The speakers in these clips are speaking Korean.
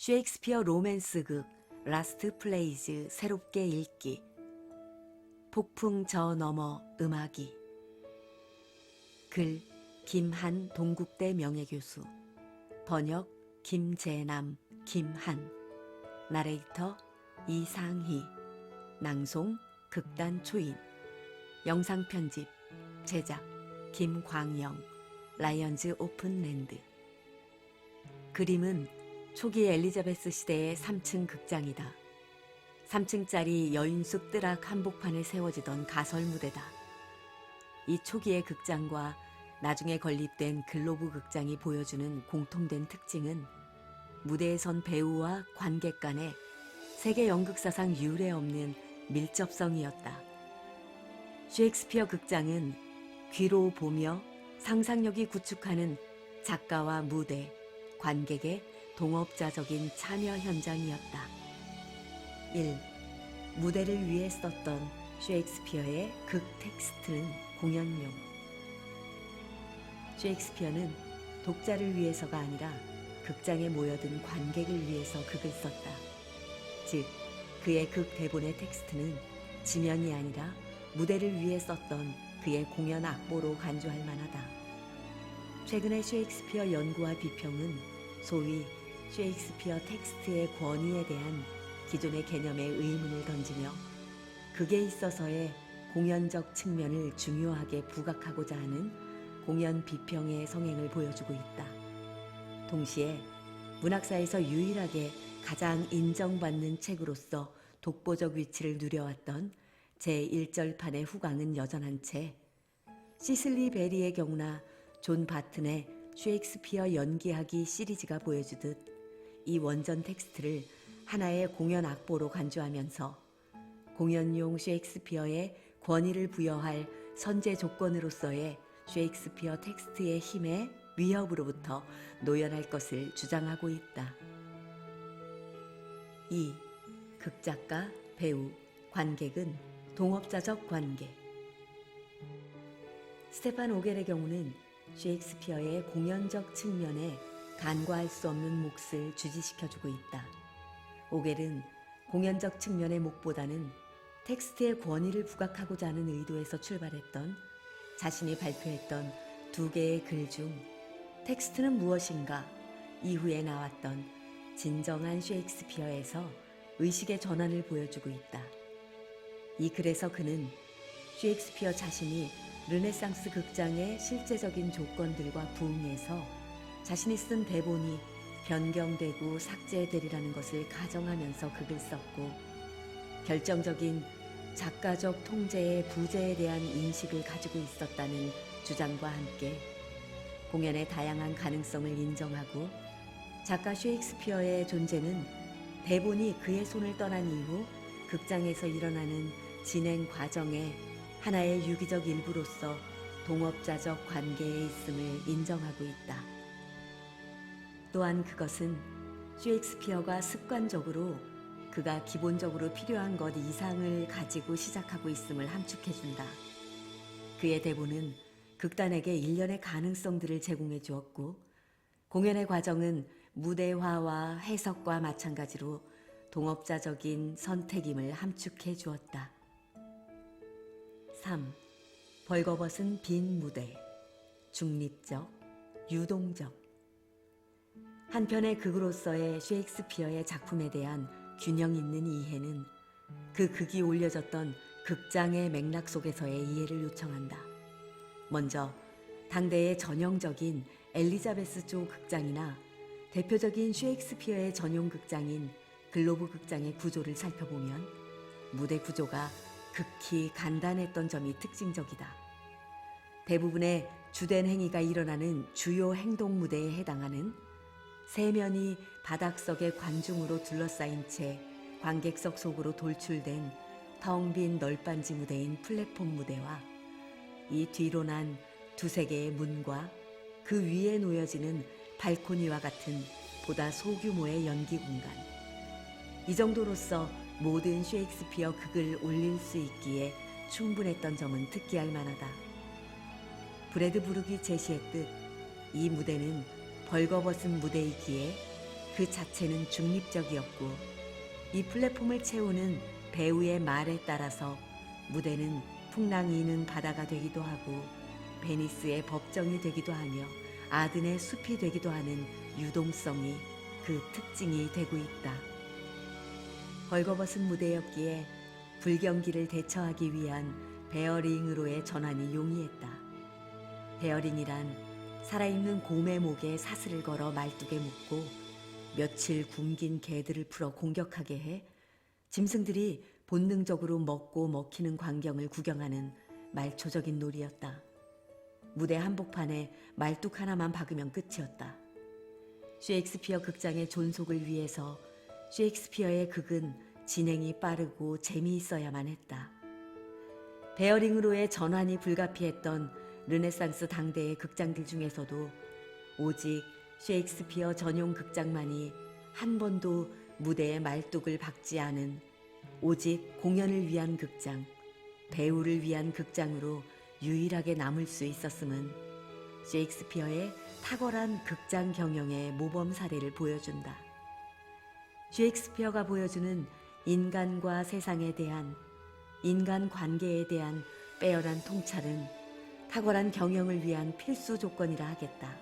셰익스피어 로맨스극 라스트 플레이즈 새롭게 읽기. 폭풍 저 너머 음악이. 글 김한 동국대 명예교수. 번역 김재남 김한. 나레이터 이상희. 낭송 극단 초인. 영상 편집 제작 김광영. 라이언즈 오픈랜드. 그림은 초기 엘리자베스 시대의 3층 극장이다. 3층짜리 여인숙 뜨락 한복판에 세워지던 가설 무대다. 이 초기의 극장과 나중에 건립된 글로브 극장이 보여주는 공통된 특징은 무대에 선 배우와 관객 간의 세계 연극사상 유례 없는 밀접성이었다. 셰익스피어 극장은 귀로 보며 상상력이 구축하는 작가와 무대, 관객의 동업자적인 참여 현장이었다. 1. 무대를 위해 썼던 셰익스피어의 극 텍스트는 공연용. 셰익스피어는 독자를 위해서가 아니라 극장에 모여든 관객을 위해서 극을 썼다. 즉, 그의 극 대본의 텍스트는 지면이 아니라 무대를 위해 썼던 그의 공연 악보로 간주할 만하다. 최근의 셰익스피어 연구와 비평은 소위 셰익스피어 텍스트의 권위에 대한 기존의 개념에 의문을 던지며 극에 있어서의 공연적 측면을 중요하게 부각하고자 하는 공연 비평의 성행을 보여주고 있다. 동시에 문학사에서 유일하게 가장 인정받는 책으로서 독보적 위치를 누려왔던 제1절판의 후광은 여전한 채 시슬리 베리의 경우나 존 바튼의 셰익스피어 연기하기 시리즈가 보여주듯 이 원전 텍스트를 하나의 공연 악보로 간주하면서 공연용 셰익스피어의 권위를 부여할 선제 조건으로서의 셰익스피어 텍스트의 힘의 위협으로부터 노연할 것을 주장하고 있다. 2. 극작가, 배우, 관객은 동업자적 관계. 스테판 오겔의 경우는 셰익스피어의 공연적 측면에 간과할 수 없는 몫을 주지시켜주고 있다. 오겔은 공연적 측면의 몫보다는 텍스트의 권위를 부각하고자 하는 의도에서 출발했던 자신이 발표했던 2개의 글 중 텍스트는 무엇인가 이후에 나왔던 진정한 셰익스피어에서 의식의 전환을 보여주고 있다. 이 글에서 그는 셰익스피어 자신이 르네상스 극장의 실제적인 조건들과 부응해서 자신이 쓴 대본이 변경되고 삭제되리라는 것을 가정하면서 극을 썼고 결정적인 작가적 통제의 부재에 대한 인식을 가지고 있었다는 주장과 함께 공연의 다양한 가능성을 인정하고 작가 셰익스피어의 존재는 대본이 그의 손을 떠난 이후 극장에서 일어나는 진행 과정의 하나의 유기적 일부로서 동업자적 관계에 있음을 인정하고 있다. 또한 그것은 셰익스피어가 습관적으로 그가 기본적으로 필요한 것 이상을 가지고 시작하고 있음을 함축해준다. 그의 대본은 극단에게 일련의 가능성들을 제공해 주었고 공연의 과정은 무대화와 해석과 마찬가지로 동업자적인 선택임을 함축해 주었다. 3. 벌거벗은 빈 무대. 중립적, 유동적. 한편의 극으로서의 셰익스피어의 작품에 대한 균형 있는 이해는 그 극이 올려졌던 극장의 맥락 속에서의 이해를 요청한다. 먼저 당대의 전형적인 엘리자베스조 극장이나 대표적인 셰익스피어의 전용 극장인 글로브 극장의 구조를 살펴보면 무대 구조가 극히 간단했던 점이 특징적이다. 대부분의 주된 행위가 일어나는 주요 행동 무대에 해당하는 세면이 바닥석의 관중으로 둘러싸인 채 관객석 속으로 돌출된 텅 빈 널빤지 무대인 플랫폼 무대와 이 뒤로 난 2-3개의 문과 그 위에 놓여지는 발코니와 같은 보다 소규모의 연기 공간. 이 정도로서 모든 셰익스피어 극을 올릴 수 있기에 충분했던 점은 특기할 만하다. 브래드 부룩이 제시했듯 이 무대는 벌거벗은 무대이기에 그 자체는 중립적이었고 이 플랫폼을 채우는 배우의 말에 따라서 무대는 풍랑이 있는 바다가 되기도 하고 베니스의 법정이 되기도 하며 아든의 숲이 되기도 하는 유동성이 그 특징이 되고 있다. 벌거벗은 무대였기에 불경기를 대처하기 위한 베어링으로의 전환이 용이했다. 베어링이란 살아있는 곰의 목에 사슬을 걸어 말뚝에 묶고 며칠 굶긴 개들을 풀어 공격하게 해 짐승들이 본능적으로 먹고 먹히는 광경을 구경하는 말초적인 놀이였다. 무대 한복판에 말뚝 하나만 박으면 끝이었다. 셰익스피어 극장의 존속을 위해서 셰익스피어의 극은 진행이 빠르고 재미있어야만 했다. 베어링으로의 전환이 불가피했던 르네상스 당대의 극장들 중에서도 오직 셰익스피어 전용 극장만이 한 번도 무대에 말뚝을 박지 않은 오직 공연을 위한 극장, 배우를 위한 극장으로 유일하게 남을 수 있었음은 셰익스피어의 탁월한 극장 경영의 모범 사례를 보여준다. 셰익스피어가 보여주는 인간과 세상에 대한, 인간 관계에 대한 빼어난 통찰은 탁월한 경영을 위한 필수 조건이라 하겠다.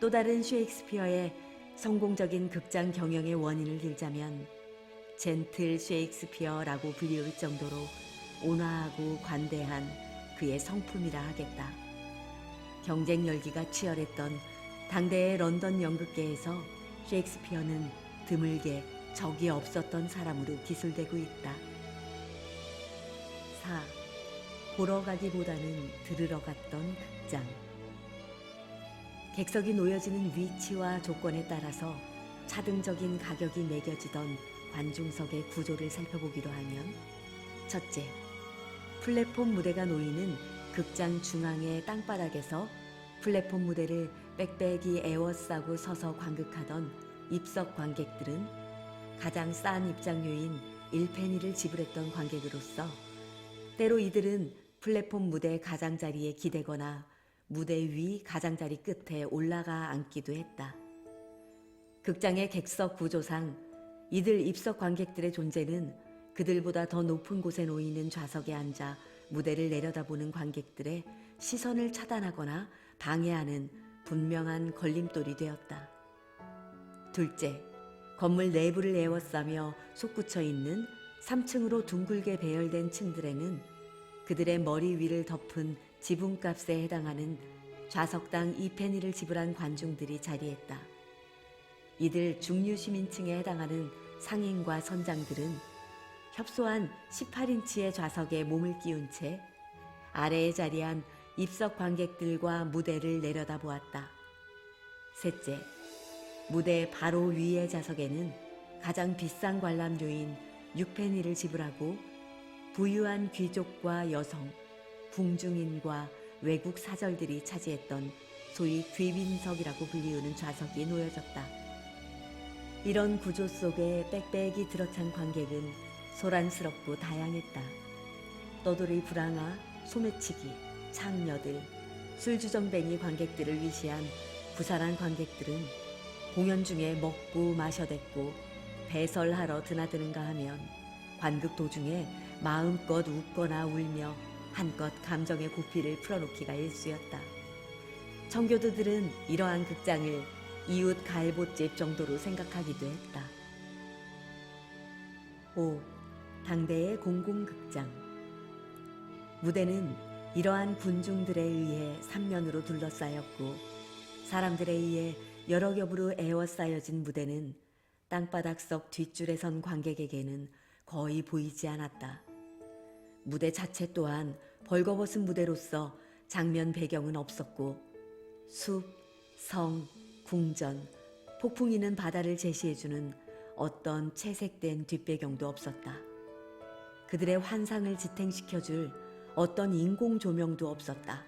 또 다른 셰익스피어의 성공적인 극장 경영의 원인을 들자면 젠틀 셰익스피어라고 불리울 정도로 온화하고 관대한 그의 성품이라 하겠다. 경쟁 열기가 치열했던 당대의 런던 연극계에서 셰익스피어는 드물게 적이 없었던 사람으로 기술되고 있다. 4. 보러 가기보다는 들으러 갔던 극장. 객석이 놓여지는 위치와 조건에 따라서 차등적인 가격이 매겨지던 관중석의 구조를 살펴보기로 하면 첫째, 플랫폼 무대가 놓이는 극장 중앙의 땅바닥에서 플랫폼 무대를 빽빽이 에워싸고 서서 관극하던 입석 관객들은 가장 싼 입장료인 1페니를 지불했던 관객으로서 때로 이들은 플랫폼 무대 가장자리에 기대거나 무대 위 가장자리 끝에 올라가 앉기도 했다. 극장의 객석 구조상 이들 입석 관객들의 존재는 그들보다 더 높은 곳에 놓이는 좌석에 앉아 무대를 내려다보는 관객들의 시선을 차단하거나 방해하는 분명한 걸림돌이 되었다. 둘째, 건물 내부를 에워싸며 솟구쳐 있는 3층으로 둥글게 배열된 층들에는 그들의 머리 위를 덮은 지붕값에 해당하는 좌석당 2페니를 지불한 관중들이 자리했다. 이들 중류 시민층에 해당하는 상인과 선장들은 협소한 18인치의 좌석에 몸을 끼운 채 아래에 자리한 입석 관객들과 무대를 내려다보았다. 셋째, 무대 바로 위의 좌석에는 가장 비싼 관람료인 6페니를 지불하고 부유한 귀족과 여성, 궁중인과 외국 사절들이 차지했던 소위 귀빈석이라고 불리우는 좌석이 놓여졌다. 이런 구조 속에 빽빽이 들어찬 관객은 소란스럽고 다양했다. 떠돌이 불황아, 소매치기, 창녀들, 술주정뱅이 관객들을 위시한 부산한 관객들은 공연 중에 먹고 마셔댔고 배설하러 드나드는가 하면 관극 도중에 마음껏 웃거나 울며 한껏 감정의 고피를 풀어놓기가 일쑤였다. 청교도들은 이러한 극장을 이웃 갈봇집 정도로 생각하기도 했다. 5. 당대의 공공극장. 무대는 이러한 군중들에 의해 삼면으로 둘러싸였고 사람들에 의해 여러 겹으로 에워싸여진 무대는 땅바닥 속 뒷줄에 선 관객에게는 거의 보이지 않았다. 무대 자체 또한 벌거벗은 무대로서 장면 배경은 없었고 숲, 성, 궁전, 폭풍이는 바다를 제시해주는 어떤 채색된 뒷배경도 없었다. 그들의 환상을 지탱시켜줄 어떤 인공 조명도 없었다.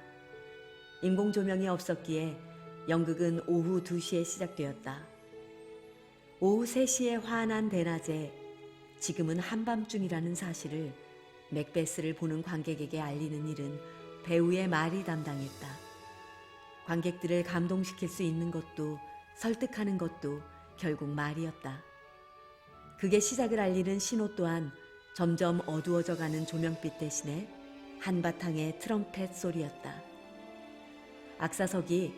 인공 조명이 없었기에 연극은 오후 2시에 시작되었다. 오후 3시의 환한 대낮에 지금은 한밤중이라는 사실을 맥베스를 보는 관객에게 알리는 일은 배우의 말이 담당했다. 관객들을 감동시킬 수 있는 것도 설득하는 것도 결국 말이었다. 그게 시작을 알리는 신호 또한 점점 어두워져가는 조명빛 대신에 한바탕의 트럼펫 소리였다. 악사석이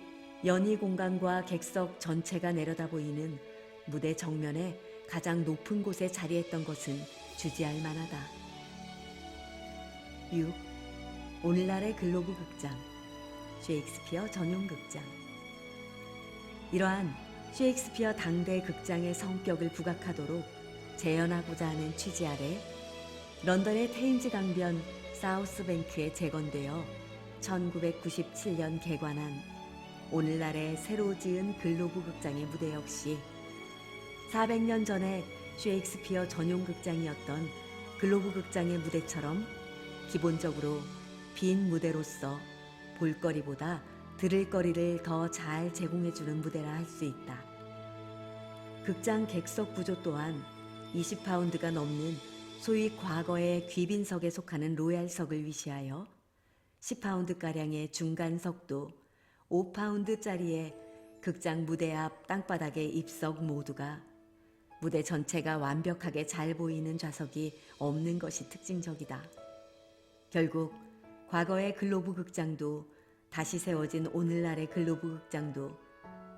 연희 공간과 객석 전체가 내려다 보이는 무대 정면에 가장 높은 곳에 자리했던 것은 주지할 만하다. 6. 오늘날의 글로브 극장, 셰익스피어 전용 극장. 이러한 셰익스피어 당대 극장의 성격을 부각하도록 재현하고자 하는 취지 아래 런던의 테임즈 강변 사우스뱅크에 재건되어 1997년 개관한 오늘날의 새로 지은 글로브 극장의 무대 역시 400년 전에 셰익스피어 전용 극장이었던 글로브 극장의 무대처럼 기본적으로 빈 무대로서 볼거리보다 들을거리를 더 잘 제공해주는 무대라 할 수 있다. 극장 객석 구조 또한 20파운드가 넘는 소위 과거의 귀빈석에 속하는 로얄석을 위시하여 10파운드가량의 중간석도 5파운드짜리의 극장 무대 앞 땅바닥의 입석 모두가 무대 전체가 완벽하게 잘 보이는 좌석이 없는 것이 특징적이다. 결국 과거의 글로브 극장도 다시 세워진 오늘날의 글로브 극장도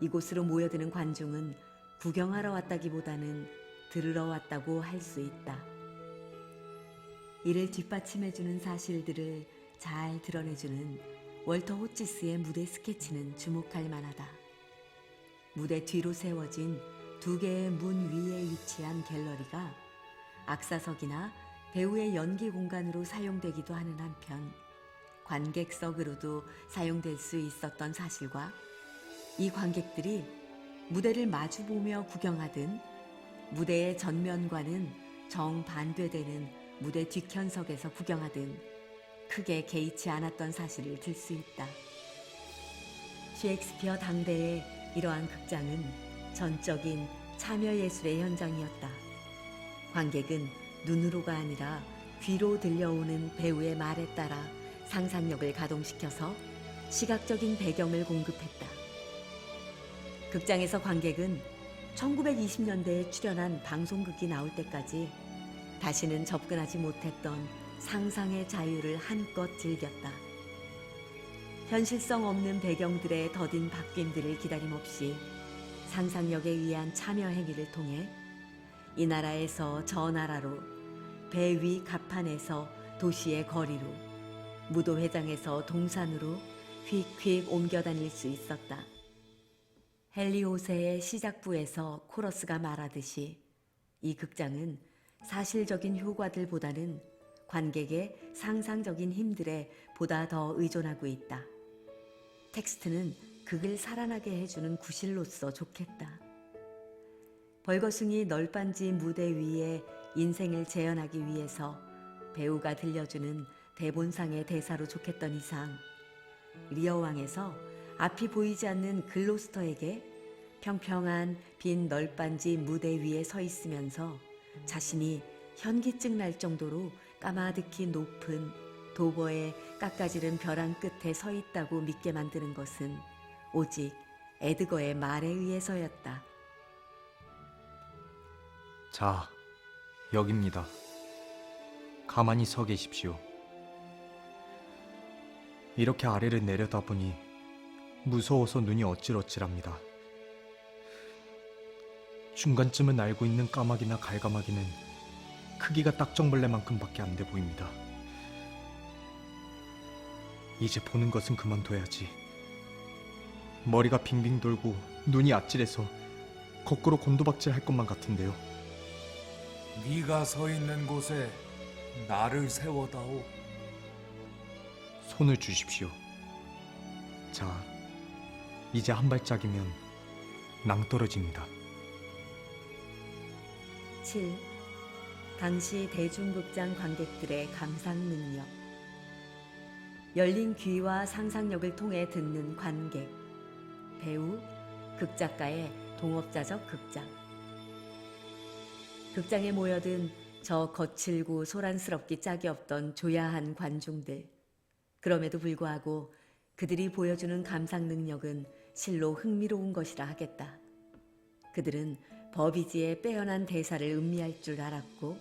이곳으로 모여드는 관중은 구경하러 왔다기보다는 들으러 왔다고 할 수 있다. 이를 뒷받침해주는 사실들을 잘 드러내주는 월터 호치스의 무대 스케치는 주목할 만하다. 무대 뒤로 세워진 2개의 문 위에 위치한 갤러리가 악사석이나 배우의 연기 공간으로 사용되기도 하는 한편 관객석으로도 사용될 수 있었던 사실과 이 관객들이 무대를 마주보며 구경하든 무대의 전면과는 정반대되는 무대 뒷현석에서 구경하든 크게 개의치 않았던 사실을 들 수 있다. 셰익스피어 당대의 이러한 극장은 전적인 참여예술의 현장이었다. 관객은 눈으로가 아니라 귀로 들려오는 배우의 말에 따라 상상력을 가동시켜서 시각적인 배경을 공급했다. 극장에서 관객은 1920년대에 출연한 방송극이 나올 때까지 다시는 접근하지 못했던 상상의 자유를 한껏 즐겼다. 현실성 없는 배경들의 더딘 바뀜들을 기다림없이 상상력에 의한 참여 행위를 통해 이 나라에서 저 나라로, 배 위 갑판에서 도시의 거리로, 무도회장에서 동산으로 휙휙 옮겨 다닐 수 있었다. 헨리 5세의 시작부에서 코러스가 말하듯이 이 극장은 사실적인 효과들보다는 관객의 상상적인 힘들에 보다 더 의존하고 있다. 텍스트는 극을 살아나게 해주는 구실로서 좋겠다. 벌거숭이 널빤지 무대 위에 인생을 재현하기 위해서 배우가 들려주는 대본상의 대사로 좋겠던 이상 리어왕에서 앞이 보이지 않는 글로스터에게 평평한 빈 널빤지 무대 위에 서 있으면서 자신이 현기증 날 정도로 까마득히 높은 도보의 깎아지른 벼랑 끝에 서 있다고 믿게 만드는 것은 오직 에드거의 말에 의해서였다. 자, 여기입니다. 가만히 서 계십시오. 이렇게 아래를 내려다보니 무서워서 눈이 어찔어찔합니다. 중간쯤은 알고 있는 까마귀나 갈가마귀는 크기가 딱정벌레만큼밖에 안 돼 보입니다. 이제 보는 것은 그만둬야지. 머리가 빙빙 돌고 눈이 아찔해서 거꾸로 곤두박질 할 것만 같은데요. 네가 서 있는 곳에 나를 세워다오. 손을 주십시오. 자, 이제 한 발짝이면 낭떠러집니다. 7. 당시 대중극장 관객들의 감상 능력. 열린 귀와 상상력을 통해 듣는 관객, 배우, 극작가의 동업자적 극장. 극장에 모여든 저 거칠고 소란스럽기 짝이 없던 조야한 관중들. 그럼에도 불구하고 그들이 보여주는 감상 능력은 실로 흥미로운 것이라 하겠다. 그들은 버비지의 빼어난 대사를 음미할 줄 알았고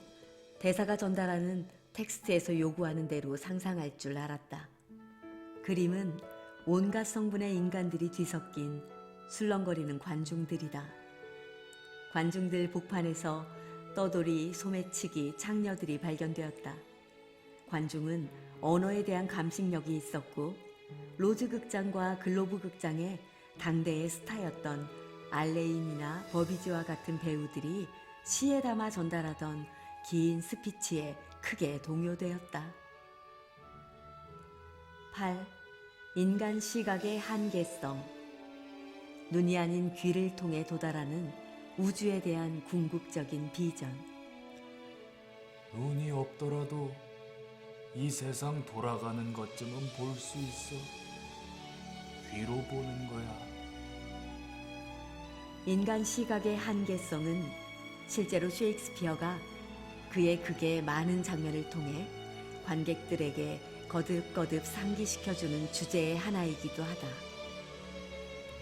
대사가 전달하는 텍스트에서 요구하는 대로 상상할 줄 알았다. 그림은 온갖 성분의 인간들이 뒤섞인 술렁거리는 관중들이다. 관중들 복판에서 떠돌이, 소매치기, 창녀들이 발견되었다. 관중은 언어에 대한 감식력이 있었고 로즈 극장과 글로브 극장의 당대의 스타였던 알레인이나 버비지와 같은 배우들이 시에 담아 전달하던 긴 스피치에 크게 동요되었다. 8. 인간 시각의 한계성. 눈이 아닌 귀를 통해 도달하는 우주에 대한 궁극적인 비전. 눈이 없더라도 이 세상 돌아가는 것쯤은 볼 수 있어. 귀로 보는 거야. 인간 시각의 한계성은 실제로 셰익스피어가 그의 극의 많은 장면을 통해 관객들에게 거듭거듭 상기시켜주는 주제의 하나이기도 하다.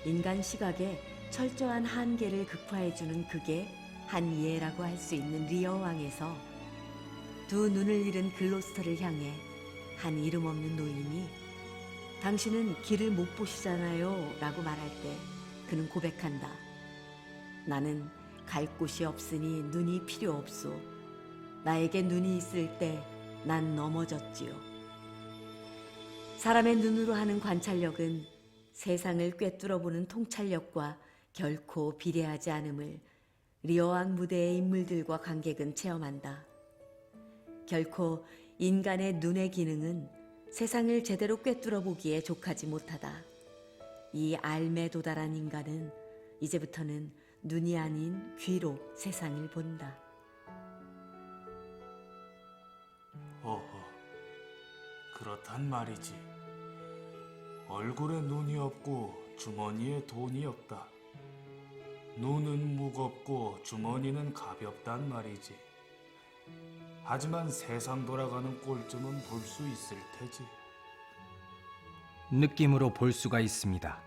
인간 시각의 철저한 한계를 극화해주는 극의 한 예라고 할 수 있는 리어 왕에서 두 눈을 잃은 글로스터를 향해 한 이름 없는 노인이 당신은 길을 못 보시잖아요 라고 말할 때 그는 고백한다. 나는 갈 곳이 없으니 눈이 필요 없소. 나에게 눈이 있을 때 난 넘어졌지요. 사람의 눈으로 하는 관찰력은 세상을 꿰뚫어 보는 통찰력과 결코 비례하지 않음을 리어왕 무대의 인물들과 관객은 체험한다. 결코 인간의 눈의 기능은 세상을 제대로 꿰뚫어 보기에 족하지 못하다. 이 알매 도달한 인간은 이제부터는 눈이 아닌 귀로 세상을 본다. 어허, 그렇단 말이지. 얼굴에 눈이 없고 주머니에 돈이 없다. 눈은 무겁고 주머니는 가볍단 말이지. 하지만 세상 돌아가는 꼴쯤은 볼 수 있을 테지. 느낌으로 볼 수가 있습니다.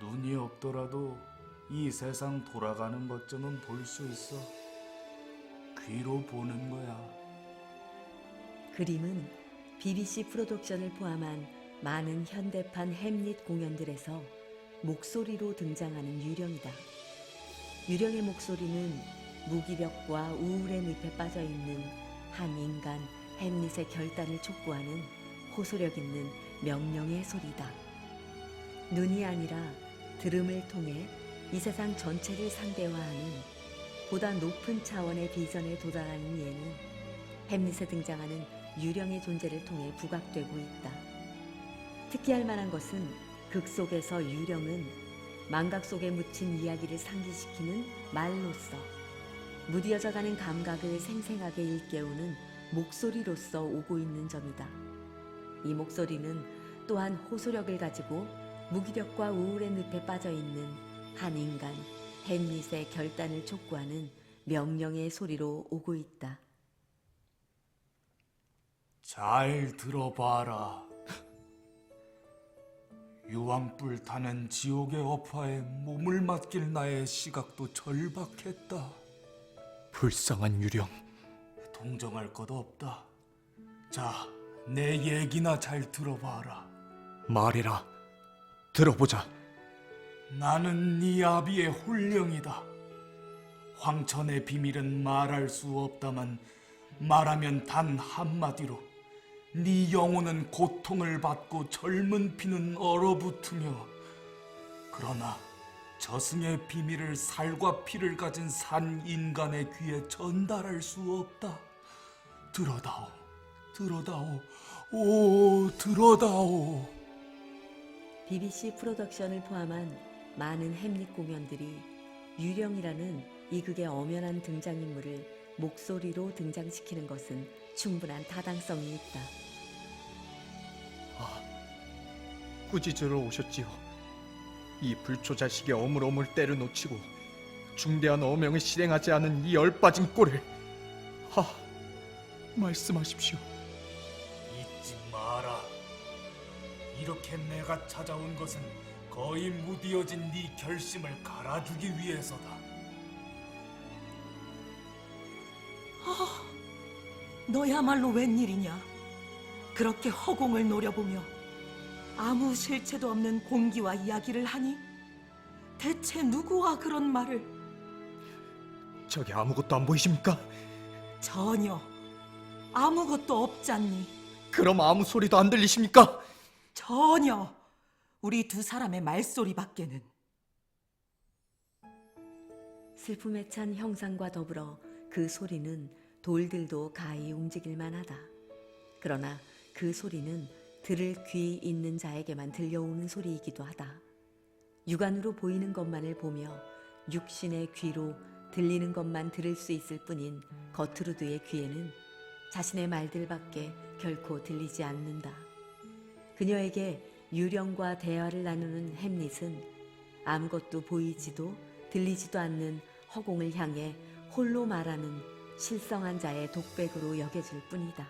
눈이 없더라도 이 세상 돌아가는 것쯤은 볼 수 있어. 귀로 보는 거야. 그림은 BBC 프로덕션을 포함한 많은 현대판 햄릿 공연들에서 목소리로 등장하는 유령이다. 유령의 목소리는 무기력과 우울의 늪에 빠져있는 한 인간 햄릿의 결단을 촉구하는 호소력 있는 명령의 소리다. 눈이 아니라 들음을 통해 이 세상 전체를 상대화하는 보다 높은 차원의 비전에 도달하는 예는 햄릿에 등장하는 유령의 존재를 통해 부각되고 있다. 특기할 만한 것은 극 속에서 유령은 망각 속에 묻힌 이야기를 상기시키는 말로써 무뎌져가는 감각을 생생하게 일깨우는 목소리로서 오고 있는 점이다. 이 목소리는 또한 호소력을 가지고 무기력과 우울의 늪에 빠져있는 한 인간 햄릿의 결단을 촉구하는 명령의 소리로 오고 있다. 잘 들어봐라. 유황불 타는 지옥의 업화에 몸을 맡길 나의 시각도 절박했다. 불쌍한 유령. 동정할 것 없다. 자, 내 얘기나 잘 들어봐라. 말해라. 들어보자. 나는 네 아비의 홀령이다. 황천의 비밀은 말할 수 없다만 말하면 단 한마디로 네 영혼은 고통을 받고 젊은 피는 얼어붙으며 그러나 저승의 비밀을 살과 피를 가진 산 인간의 귀에 전달할 수 없다. 들어다오, 들어다오, 오, 들어다오. BBC 프로덕션을 포함한 많은 햄릿 공연들이 유령이라는 이 극의 엄연한 등장인물을 목소리로 등장시키는 것은 충분한 타당성이 있다. 꾸짖으러 오셨지요. 이 불초자식의 어물어물 때를 놓치고 중대한 어명을 실행하지 않은 이 열빠진 꼴을 말씀하십시오. 잊지 마라. 이렇게 내가 찾아온 것은 거의 무디어진 네 결심을 갈아주기 위해서다. 너야말로 웬일이냐? 그렇게 허공을 노려보며 아무 실체도 없는 공기와 이야기를 하니? 대체 누구와 그런 말을? 저기 아무것도 안 보이십니까? 전혀 아무것도 없잖니. 그럼 아무 소리도 안 들리십니까? 전혀 우리 두 사람의 말소리밖에는. 슬픔에 찬 형상과 더불어 그 소리는 돌들도 가히 움직일 만하다. 그러나 그 소리는 들을 귀 있는 자에게만 들려오는 소리이기도 하다. 육안으로 보이는 것만을 보며 육신의 귀로 들리는 것만 들을 수 있을 뿐인 거트루드의 귀에는 자신의 말들밖에 결코 들리지 않는다. 그녀에게 유령과 대화를 나누는 햄릿은 아무것도 보이지도 들리지도 않는 허공을 향해 홀로 말하는 실성한 자의 독백으로 여겨질 뿐이다.